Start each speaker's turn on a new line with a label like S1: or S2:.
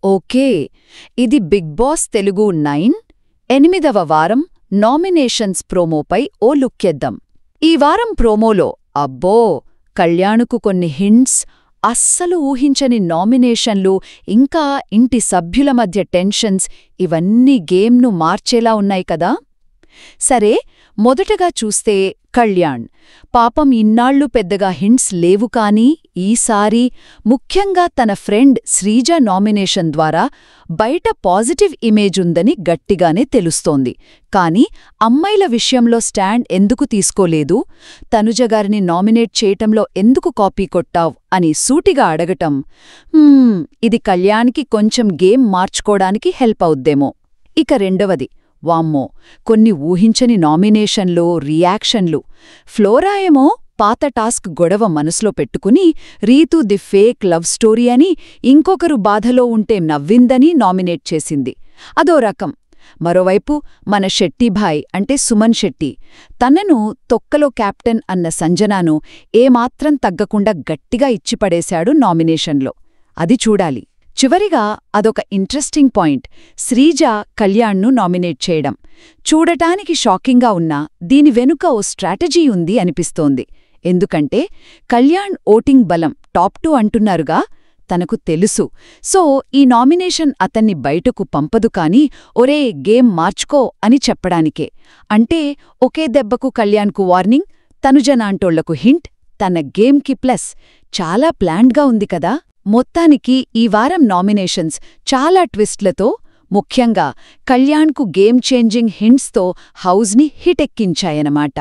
S1: Okay, ఇది big boss Telugu 9 8వ వారం నామినేషన్స్ ప్రోమోపై ఓ లుక్కేద్దాం. ఈ వారం ప్రోమోలో అబ్బో కళ్యాణ్కు కొన్ని హింట్స్, అస్సలు ఊహించని నామినేషన్లు, ఇంకా ఇంటి సభ్యుల మధ్య టెన్షన్స్ ఇవన్నీ గేమ్ను మార్చేలా ఉన్నాయి కదా. సరే, మొదటగా చూస్తే కళ్యాణ్ పాపం ఇన్నాళ్లు పెద్దగా హింట్స్ లేవు కానీ ఈసారి ముఖ్యంగా తన ఫ్రెండ్ శ్రీజ నామినేషన్ ద్వారా బయట పాజిటివ్ ఇమేజ్ ఉందని గట్టిగానే తెలుస్తోంది. కాని అమ్మాయిల విషయంలో స్టాండ్ ఎందుకు తీసుకోలేదు, తనుజగారిని నామినేట్ చేయటంలో ఎందుకు కాపీ కొట్టావ్ అని సూటిగా అడగటం ఇది కళ్యాణ్కి కొంచెం గేమ్ మార్చుకోడానికి హెల్ప్ అవుద్దేమో. ఇక రెండవది, వామ్మో కొన్ని ఊహించని నామినేషన్లు, రియాక్షన్లు. ఫ్లోరా ఏమో పాత టాస్క్ గొడవ మనసులో పెట్టుకుని Ritu the fake love story అని, ఇంకొకరు బాధలో ఉంటే నవ్విందని నామినేట్ చేసింది. అదో రకం. మరోవైపు మన శెట్టిభాయ్ అంటే సుమన్ శెట్టి, తనను తొక్కలో కెప్టెన్ అన్న సంజనాను ఏమాత్రం తగ్గకుండా గట్టిగా ఇచ్చిపడేశాడు నామినేషన్లో. అది చూడాలి. చివరిగా అదొక ఇంట్రెస్టింగ్ పాయింట్, శ్రీజ కళ్యాణ్ను నామినేట్ చేయడం. చూడటానికి షాకింగ్గా ఉన్నా దీని వెనుక ఓ స్ట్రాటజీ ఉంది అనిపిస్తోంది. ఎందుకంటే కళ్యాణ్ ఓటింగ్ బలం టాప్ 2 అంటున్నారుగా, తనకు తెలుసు. సో ఈ నామినేషన్ అతన్ని బయటకు పంపదు కాని ఒరే గేమ్ మార్చుకో అని చెప్పడానికే. అంటే ఒకే దెబ్బకు కళ్యాణ్కు వార్నింగ్, తనుజనాంటోళ్లకు హింట్, తన గేమ్కి ప్లస్. చాలా ప్లాన్డ్గా ఉంది కదా. మొత్తానికి ఈ వారం నామినేషన్స్ చాలా ట్విస్ట్లతో, ముఖ్యంగా కళ్యాణ్కు గేమ్ చేంజింగ్ హింట్స్తో హౌజ్ని హిటెక్కించాయనమాట.